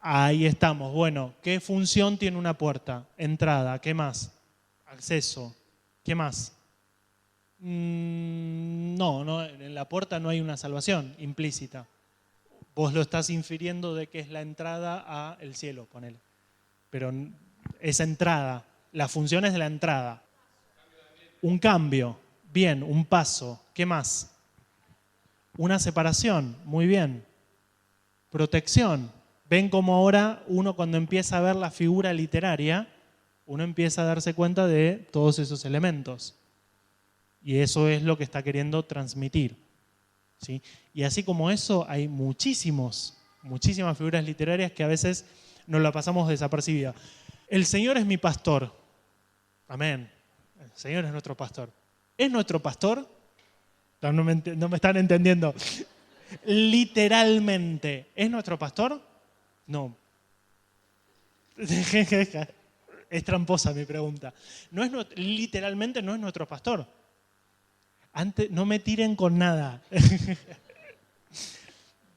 Ahí estamos. Bueno, ¿qué función tiene una puerta? Entrada. ¿Qué más? Acceso. ¿Qué más? No, en la puerta no hay una salvación implícita. Vos lo estás infiriendo de que es la entrada al cielo, ponele. Pero esa entrada, la función es de la entrada. Un cambio, bien, un paso. ¿Qué más? Una separación, muy bien. Protección. Ven cómo ahora uno cuando empieza a ver la figura literaria, uno empieza a darse cuenta de todos esos elementos. Y eso es lo que está queriendo transmitir, ¿sí? Y así como eso, hay muchísimas figuras literarias que a veces nos la pasamos desapercibida. El Señor es mi pastor. Amén. El Señor es nuestro pastor. ¿Es nuestro pastor? No me están entendiendo. Literalmente, ¿es nuestro pastor? No. Es tramposa mi pregunta. Literalmente no es nuestro pastor. No me tiren con nada.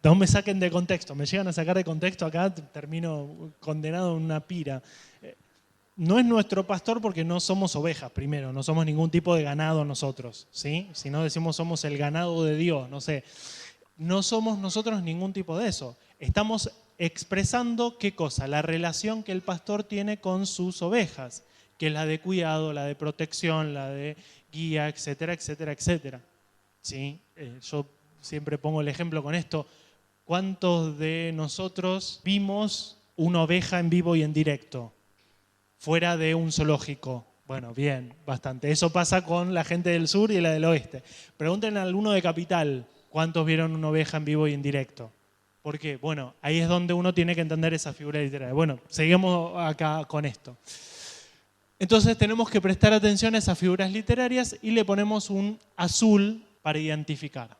No me saquen de contexto. Me llegan a sacar de contexto acá, termino condenado en una pira. No es nuestro pastor porque no somos ovejas, primero. No somos ningún tipo de ganado nosotros, ¿sí? Si no decimos somos el ganado de Dios, no sé. No somos nosotros ningún tipo de eso. Estamos expresando, ¿qué cosa? La relación que el pastor tiene con sus ovejas, que es la de cuidado, la de protección, la de guía, etcétera, etcétera, etcétera. ¿Sí? Yo siempre pongo el ejemplo con esto. ¿Cuántos de nosotros vimos una oveja en vivo y en directo, fuera de un zoológico? Bueno, bien, bastante. Eso pasa con la gente del sur y la del oeste. Pregúntenle a alguno de Capital, ¿cuántos vieron una oveja en vivo y en directo? ¿Por qué? Bueno, ahí es donde uno tiene que entender esa figura literaria. Bueno, seguimos acá con esto. Entonces tenemos que prestar atención a esas figuras literarias y le ponemos un azul para identificar.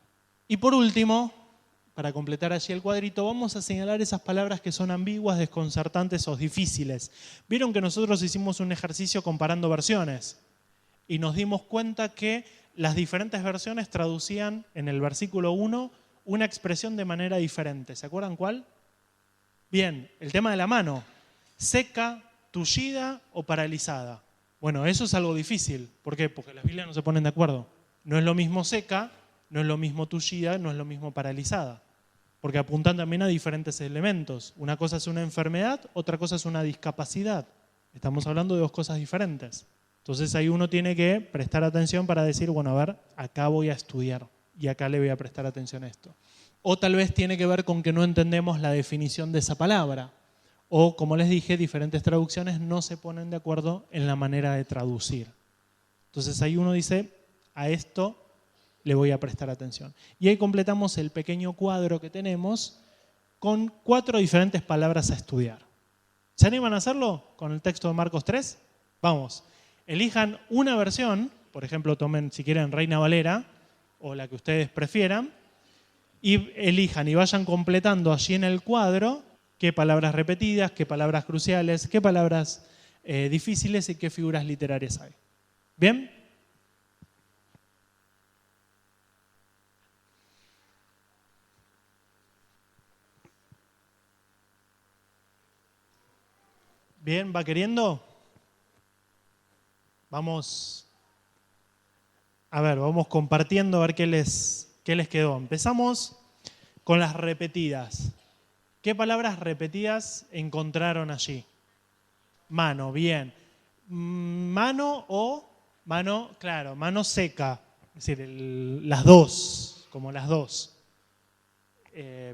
Y por último, para completar allí el cuadrito, vamos a señalar esas palabras que son ambiguas, desconcertantes o difíciles. Vieron que nosotros hicimos un ejercicio comparando versiones y nos dimos cuenta que las diferentes versiones traducían en el versículo 1 una expresión de manera diferente. ¿Se acuerdan cuál? Bien, el tema de la mano. Seca, tullida o paralizada. Bueno, eso es algo difícil. ¿Por qué? Porque las Biblias no se ponen de acuerdo. No es lo mismo seca, no es lo mismo tullida, no es lo mismo paralizada. Porque apuntan también a diferentes elementos. Una cosa es una enfermedad, otra cosa es una discapacidad. Estamos hablando de dos cosas diferentes. Entonces ahí uno tiene que prestar atención para decir, bueno, a ver, acá voy a estudiar y acá le voy a prestar atención a esto. O tal vez tiene que ver con que no entendemos la definición de esa palabra. O, como les dije, diferentes traducciones no se ponen de acuerdo en la manera de traducir. Entonces ahí uno dice, a esto le voy a prestar atención. Y ahí completamos el pequeño cuadro que tenemos con 4 diferentes palabras a estudiar. ¿Se animan a hacerlo con el texto de Marcos 3? Vamos, elijan una versión, por ejemplo, tomen si quieren Reina Valera o la que ustedes prefieran, y elijan y vayan completando allí en el cuadro qué palabras repetidas, qué palabras cruciales, qué palabras difíciles y qué figuras literarias hay. ¿Bien? Bien, ¿va queriendo? Vamos a ver, vamos compartiendo a ver qué les quedó. Empezamos con las repetidas. ¿Qué palabras repetidas encontraron allí? Mano, bien. Mano o mano, claro, mano seca. Es decir, las dos, como las dos.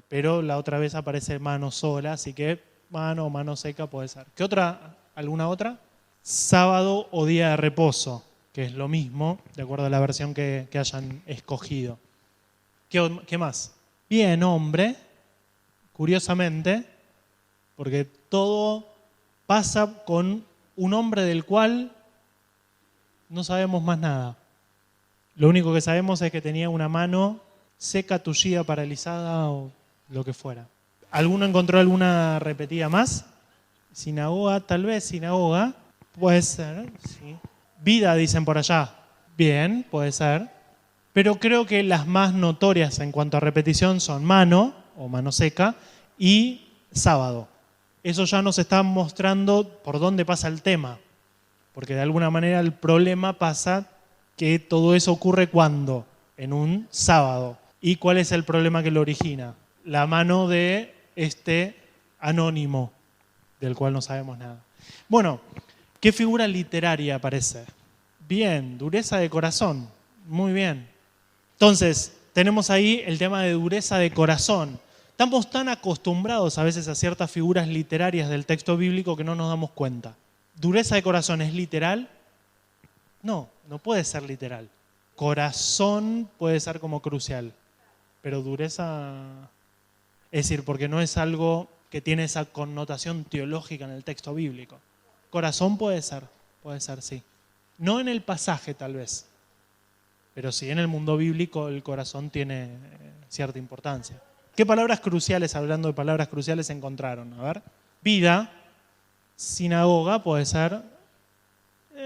Pero la otra vez aparece mano sola, así que mano o mano seca puede ser. ¿Qué otra? ¿Alguna otra? Sábado o día de reposo, que es lo mismo, de acuerdo a la versión que hayan escogido. ¿Qué más? Bien, hombre, curiosamente, porque todo pasa con un hombre del cual no sabemos más nada. Lo único que sabemos es que tenía una mano seca, tullida, paralizada o lo que fuera. ¿Alguno encontró alguna repetida más? Sinagoga, tal vez sinagoga. Puede ser, sí. Vida, dicen por allá. Bien, puede ser. Pero creo que las más notorias en cuanto a repetición son mano, o mano seca, y sábado. Eso ya nos está mostrando por dónde pasa el tema. Porque de alguna manera el problema pasa que todo eso ocurre ¿cuándo? En un sábado. ¿Y cuál es el problema que lo origina? La mano de este anónimo, del cual no sabemos nada. Bueno, ¿qué figura literaria aparece? Bien, dureza de corazón. Muy bien. Entonces, tenemos ahí el tema de dureza de corazón. Estamos tan acostumbrados a veces a ciertas figuras literarias del texto bíblico que no nos damos cuenta. ¿Dureza de corazón es literal? No, no puede ser literal. Corazón puede ser como crucial, pero dureza, es decir, porque no es algo que tiene esa connotación teológica en el texto bíblico. Corazón puede ser, sí. No en el pasaje tal vez, pero sí en el mundo bíblico el corazón tiene cierta importancia. ¿Qué palabras cruciales, hablando de palabras cruciales, encontraron? A ver, vida, sinagoga puede ser.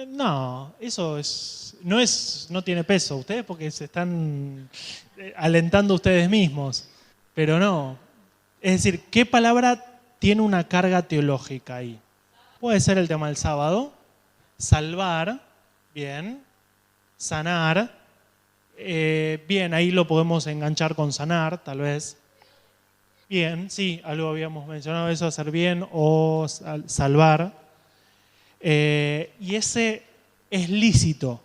No, eso no tiene peso. Ustedes porque se están alentando ustedes mismos, pero no. Es decir, ¿qué palabra tiene una carga teológica ahí? Puede ser el tema del sábado, salvar, bien, sanar, bien, ahí lo podemos enganchar con sanar, tal vez. Bien, sí, algo habíamos mencionado eso, hacer bien o salvar. Y ese es lícito.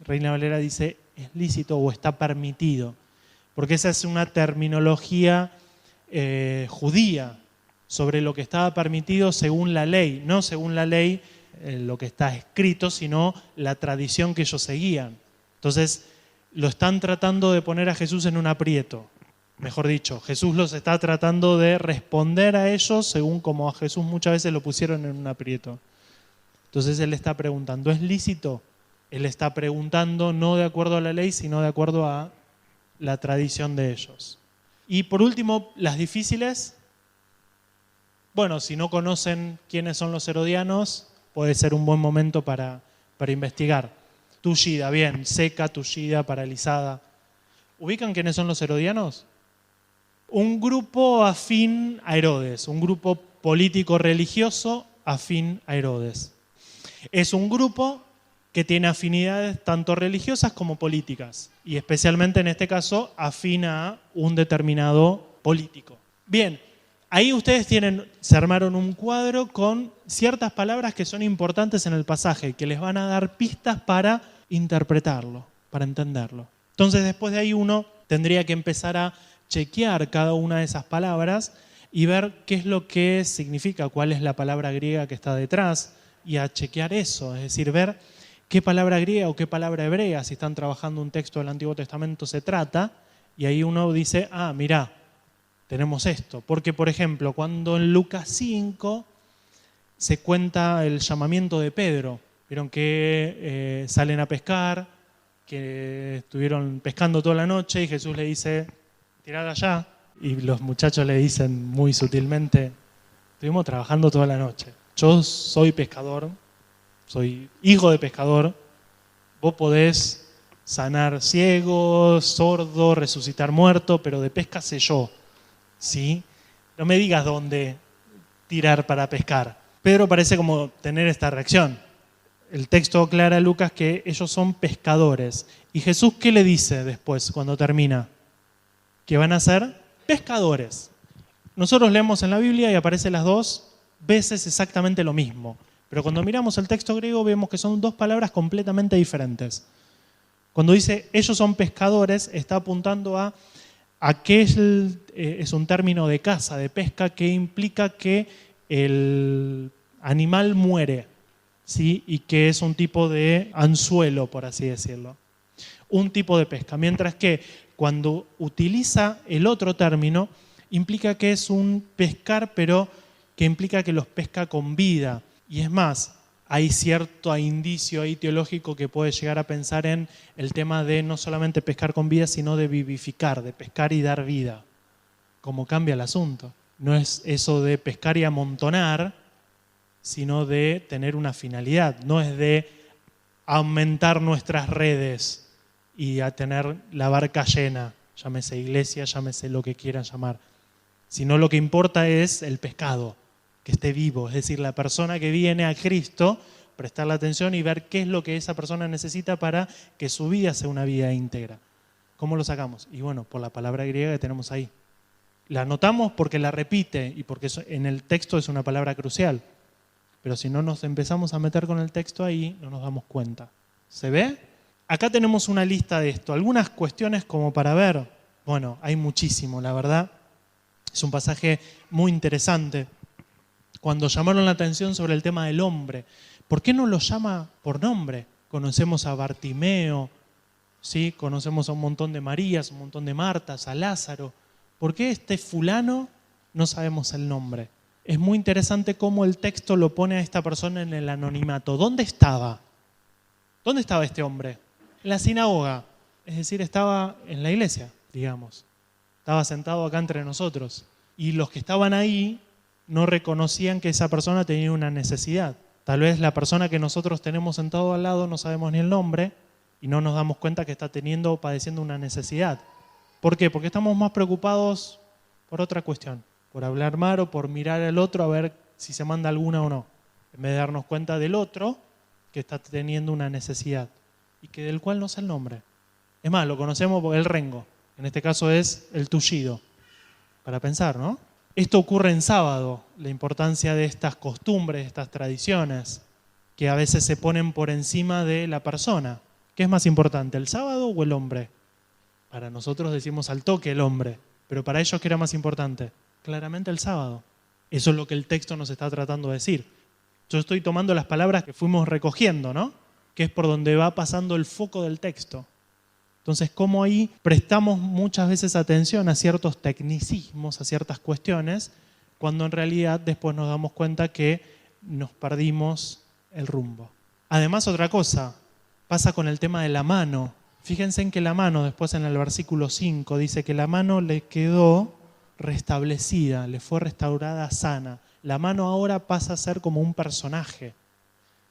Reina Valera dice es lícito o está permitido, porque esa es una terminología judía sobre lo que estaba permitido según la ley, no según la ley lo que está escrito, sino la tradición que ellos seguían. Entonces, lo están tratando de poner a Jesús en un aprieto. Mejor dicho, Jesús los está tratando de responder a ellos según como a Jesús muchas veces lo pusieron en un aprieto. Entonces él está preguntando, ¿es lícito? Él está preguntando no de acuerdo a la ley, sino de acuerdo a la tradición de ellos. Y por último, las difíciles. Bueno, si no conocen quiénes son los herodianos, puede ser un buen momento para investigar. Tullida, bien, seca, tullida, paralizada. ¿Ubican quiénes son los herodianos? Un grupo afín a Herodes, un grupo político-religioso afín a Herodes. Es un grupo que tiene afinidades tanto religiosas como políticas, y especialmente en este caso afín a un determinado político. Bien, ahí ustedes se armaron un cuadro con ciertas palabras que son importantes en el pasaje, que les van a dar pistas para interpretarlo, para entenderlo. Entonces después de ahí uno tendría que empezar a chequear cada una de esas palabras y ver qué es lo que significa, cuál es la palabra griega que está detrás, y a chequear eso, es decir, ver qué palabra griega o qué palabra hebrea, si están trabajando un texto del Antiguo Testamento, se trata, y ahí uno dice, mirá, tenemos esto. Porque, por ejemplo, cuando en Lucas 5 se cuenta el llamamiento de Pedro, vieron que salen a pescar, que estuvieron pescando toda la noche y Jesús le dice, tirad allá, y los muchachos le dicen muy sutilmente, estuvimos trabajando toda la noche. Yo soy pescador, soy hijo de pescador, vos podés sanar ciegos, sordos, resucitar muertos, pero de pesca sé yo, ¿sí? No me digas dónde tirar para pescar. Pedro parece como tener esta reacción. El texto aclara a Lucas que ellos son pescadores. ¿Y Jesús qué le dice después cuando termina? ¿Qué van a hacer? pescadores. Nosotros leemos en la Biblia y aparece las dos veces exactamente lo mismo. Pero cuando miramos el texto griego vemos que son dos palabras completamente diferentes. Cuando dice ellos son pescadores, está apuntando a aquel, es un término de caza, de pesca, que implica que el animal muere, ¿sí? Y que es un tipo de anzuelo, por así decirlo. Un tipo de pesca. Mientras que cuando utiliza el otro término, implica que es un pescar, pero que implica que los pesca con vida. Y es más, hay cierto indicio ahí teológico que puede llegar a pensar en el tema de no solamente pescar con vida, sino de vivificar, de pescar y dar vida. Cómo cambia el asunto. No es eso de pescar y amontonar, sino de tener una finalidad. No es de aumentar nuestras redes y a tener la barca llena, llámese iglesia, llámese lo que quieran llamar. Sino lo que importa es el pescado, que esté vivo, es decir, la persona que viene a Cristo, prestarle atención y ver qué es lo que esa persona necesita para que su vida sea una vida íntegra. ¿Cómo lo sacamos? Y bueno, por la palabra griega que tenemos ahí. La anotamos porque la repite y porque en el texto es una palabra crucial. Pero si no nos empezamos a meter con el texto ahí, no nos damos cuenta. ¿Se ve? Acá tenemos una lista de esto. Algunas cuestiones como para ver. Bueno, hay muchísimo, la verdad. Es un pasaje muy interesante. Cuando llamaron la atención sobre el tema del hombre, ¿por qué no lo llama por nombre? Conocemos a Bartimeo, ¿sí? Conocemos a un montón de Marías, un montón de Martas, a Lázaro. ¿Por qué este fulano no sabemos el nombre? Es muy interesante cómo el texto lo pone a esta persona en el anonimato. ¿Dónde estaba? ¿Dónde estaba este hombre? En la sinagoga, es decir, estaba en la iglesia, digamos. Estaba sentado acá entre nosotros. Y los que estaban ahí no reconocían que esa persona tenía una necesidad. Tal vez la persona que nosotros tenemos sentado al lado no sabemos ni el nombre y no nos damos cuenta que está teniendo o padeciendo una necesidad. ¿Por qué? Porque estamos más preocupados por otra cuestión, por hablar mal o por mirar al otro a ver si se manda alguna o no, en vez de darnos cuenta del otro que está teniendo una necesidad y que del cual no sé el nombre. Es más, lo conocemos por el rengo, en este caso es el tullido, para pensar, ¿no? Esto ocurre en sábado, la importancia de estas costumbres, de estas tradiciones, que a veces se ponen por encima de la persona. ¿Qué es más importante, el sábado o el hombre? Para nosotros decimos al toque el hombre, pero para ellos, ¿qué era más importante? Claramente el sábado. Eso es lo que el texto nos está tratando de decir. Yo estoy tomando las palabras que fuimos recogiendo, ¿no? Que es por donde va pasando el foco del texto. Entonces, cómo ahí prestamos muchas veces atención a ciertos tecnicismos, a ciertas cuestiones, cuando en realidad después nos damos cuenta que nos perdimos el rumbo. Además, otra cosa, pasa con el tema de la mano. Fíjense en que la mano, después en el versículo 5, dice que la mano le quedó restablecida, le fue restaurada sana. La mano ahora pasa a ser como un personaje.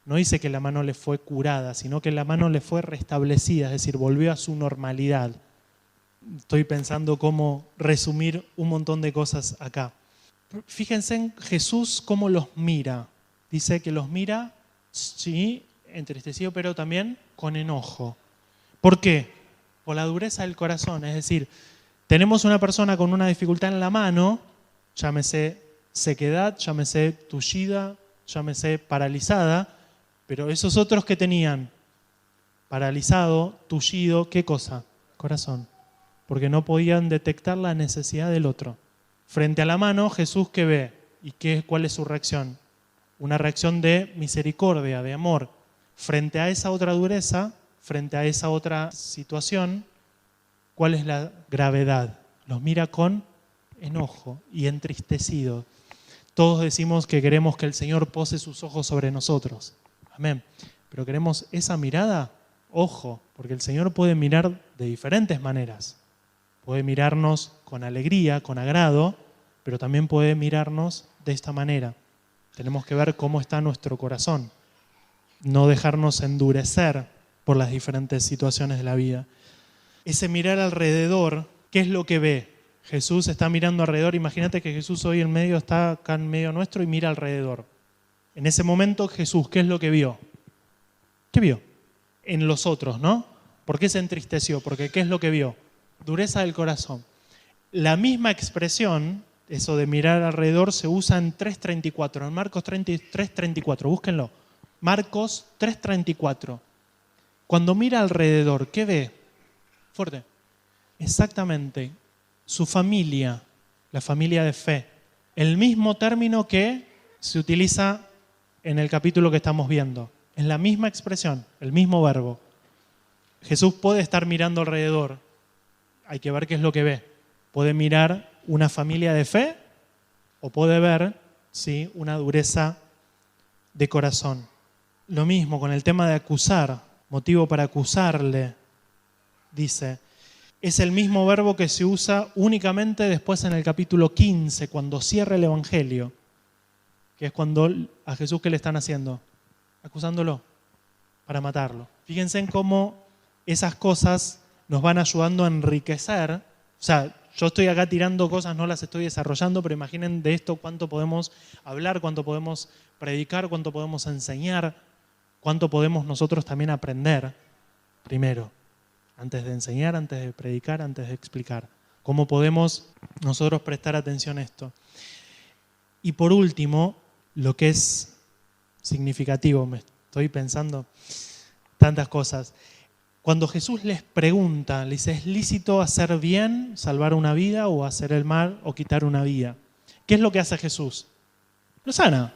No dice que la mano le fue curada, sino que la mano le fue restablecida, es decir, volvió a su normalidad. Estoy pensando cómo resumir un montón de cosas acá. Fíjense en Jesús cómo los mira. Dice que los mira, sí, entristecido, pero también con enojo. ¿Por qué? Por la dureza del corazón. Es decir, tenemos una persona con una dificultad en la mano, llámese sequedad, llámese tullida, llámese paralizada, pero esos otros que tenían paralizado, tullido, ¿qué cosa? Corazón. Porque no podían detectar la necesidad del otro. Frente a la mano, Jesús, ¿qué ve? ¿Y cuál es su reacción? Una reacción de misericordia, de amor. Frente a esa otra dureza, frente a esa otra situación, ¿cuál es la gravedad? Los mira con enojo y entristecido. Todos decimos que queremos que el Señor pose sus ojos sobre nosotros. Amén. Pero queremos esa mirada, ojo, porque el Señor puede mirar de diferentes maneras. Puede mirarnos con alegría, con agrado, pero también puede mirarnos de esta manera. Tenemos que ver cómo está nuestro corazón. No dejarnos endurecer por las diferentes situaciones de la vida. Ese mirar alrededor, ¿qué es lo que ve? Jesús está mirando alrededor. Imagínate que Jesús hoy está acá en medio nuestro y mira alrededor. En ese momento Jesús, ¿qué es lo que vio? ¿Qué vio? En los otros, ¿no? ¿Por qué se entristeció? Porque ¿qué es lo que vio? Dureza del corazón. La misma expresión, eso de mirar alrededor, se usa en 3:34, en Marcos 3:34, búsquenlo. Marcos 3:34. Cuando mira alrededor, ¿qué ve? Fuerte. Exactamente, su familia, la familia de fe. El mismo término que se utiliza en el capítulo que estamos viendo. Es la misma expresión, el mismo verbo. Jesús puede estar mirando alrededor. Hay que ver qué es lo que ve. Puede mirar una familia de fe o puede ver, ¿sí?, una dureza de corazón. Lo mismo con el tema de acusar, motivo para acusarle, dice. Es el mismo verbo que se usa únicamente después en el capítulo 15, cuando cierra el Evangelio, que es cuando a Jesús, ¿qué le están haciendo? Acusándolo para matarlo. Fíjense en cómo esas cosas nos van ayudando a enriquecer. O sea, yo estoy acá tirando cosas, no las estoy desarrollando, pero imaginen de esto cuánto podemos hablar, cuánto podemos predicar, cuánto podemos enseñar, cuánto podemos nosotros también aprender primero. Antes de enseñar, antes de predicar, antes de explicar. ¿Cómo podemos nosotros prestar atención a esto? Y por último, lo que es significativo, me estoy pensando tantas cosas. Cuando Jesús les pregunta, le dice, ¿es lícito hacer bien, salvar una vida, o hacer el mal o quitar una vida? ¿Qué es lo que hace Jesús? Lo sana.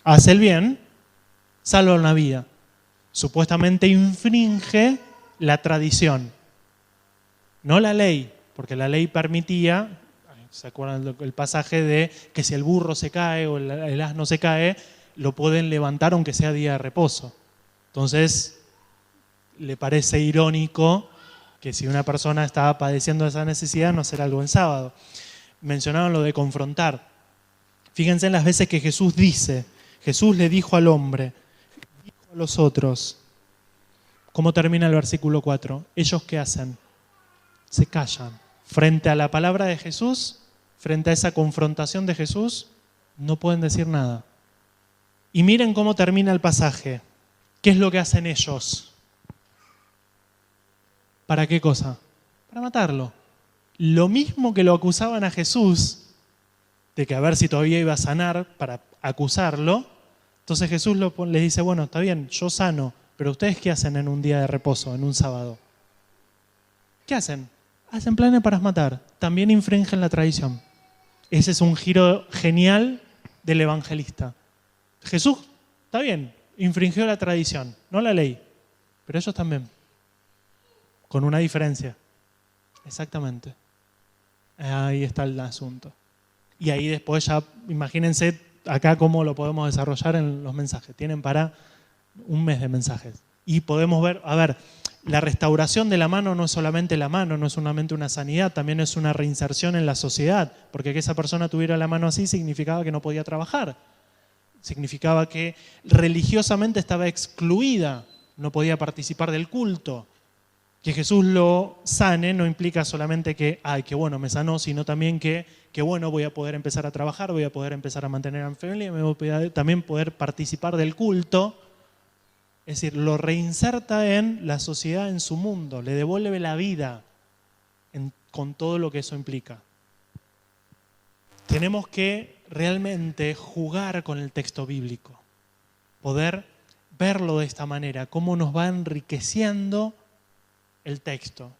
Hace el bien, salva una vida. Supuestamente infringe la tradición, no la ley, porque la ley permitía, ¿se acuerdan el pasaje de que si el burro se cae o el asno se cae, lo pueden levantar aunque sea día de reposo? Entonces, le parece irónico que si una persona estaba padeciendo esa necesidad, no hacer algo en sábado. Mencionaron lo de confrontar. Fíjense en las veces que Jesús dice, Jesús le dijo al hombre, dijo a los otros. ¿Cómo termina el versículo 4? ¿Ellos qué hacen? Se callan. Frente a la palabra de Jesús, frente a esa confrontación de Jesús, no pueden decir nada. Y miren cómo termina el pasaje. ¿Qué es lo que hacen ellos? ¿Para qué cosa? Para matarlo. Lo mismo que lo acusaban a Jesús, de que a ver si todavía iba a sanar para acusarlo. Entonces Jesús les dice, bueno, está bien, yo sano, pero ¿ustedes qué hacen en un día de reposo, en un sábado? ¿Qué hacen? Hacen planes para matar. También infringen la tradición. Ese es un giro genial del evangelista. Jesús, está bien, infringió la tradición, no la ley, pero ellos también. Con una diferencia. Exactamente. Ahí está el asunto. Y ahí después ya, imagínense acá cómo lo podemos desarrollar en los mensajes. Tienen para un mes de mensajes. Y podemos ver, a ver, la restauración de la mano no es solamente la mano, no es solamente una sanidad, también es una reinserción en la sociedad, porque que esa persona tuviera la mano así significaba que no podía trabajar, significaba que religiosamente estaba excluida, no podía participar del culto. Que Jesús lo sane no implica solamente que, ay, qué bueno, me sanó, sino también que bueno, voy a poder empezar a trabajar, voy a poder empezar a mantener a mi familia, me voy a también poder participar del culto. Es decir, lo reinserta en la sociedad, en su mundo, le devuelve la vida con todo lo que eso implica. Tenemos que realmente jugar con el texto bíblico, poder verlo de esta manera, cómo nos va enriqueciendo el texto,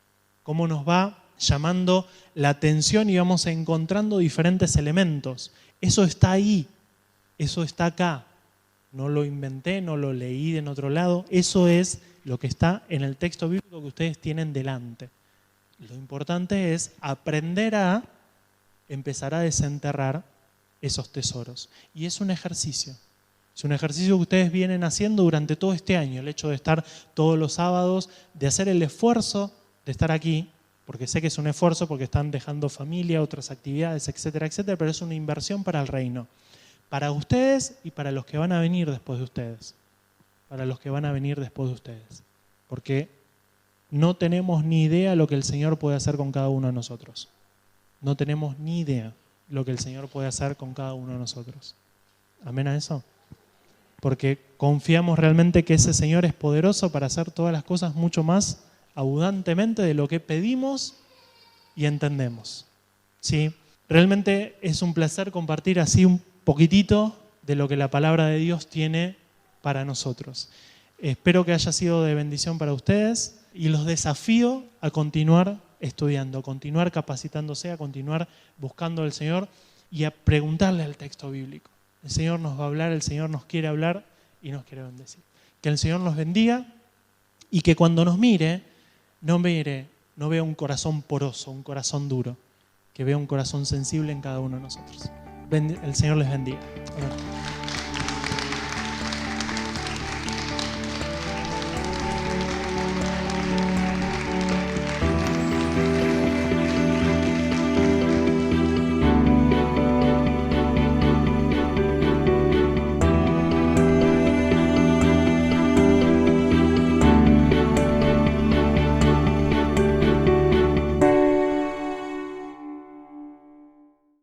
cómo nos va llamando la atención y vamos encontrando diferentes elementos. Eso está ahí, eso está acá. No lo inventé, no lo leí en otro lado. Eso es lo que está en el texto bíblico que ustedes tienen delante. Lo importante es aprender a empezar a desenterrar esos tesoros. Y es un ejercicio. Es un ejercicio que ustedes vienen haciendo durante todo este año. El hecho de estar todos los sábados, de hacer el esfuerzo de estar aquí, porque sé que es un esfuerzo, porque están dejando familia, otras actividades, etcétera, etcétera, pero es una inversión para el reino. Para ustedes y para los que van a venir después de ustedes. Para los que van a venir después de ustedes. Porque no tenemos ni idea lo que el Señor puede hacer con cada uno de nosotros. No tenemos ni idea lo que el Señor puede hacer con cada uno de nosotros. ¿Amén a eso? Porque confiamos realmente que ese Señor es poderoso para hacer todas las cosas mucho más abundantemente de lo que pedimos y entendemos. ¿sí? Realmente es un placer compartir así un poquitito de lo que la palabra de Dios tiene para nosotros. Espero que haya sido de bendición para ustedes y los desafío a continuar estudiando, a continuar capacitándose, a continuar buscando al Señor y a preguntarle al texto bíblico. El Señor nos va a hablar, el Señor nos quiere hablar y nos quiere bendecir. Que el Señor nos bendiga y que cuando nos mire, no vea un corazón poroso, un corazón duro, que vea un corazón sensible en cada uno de nosotros. El Señor les bendiga. Amén.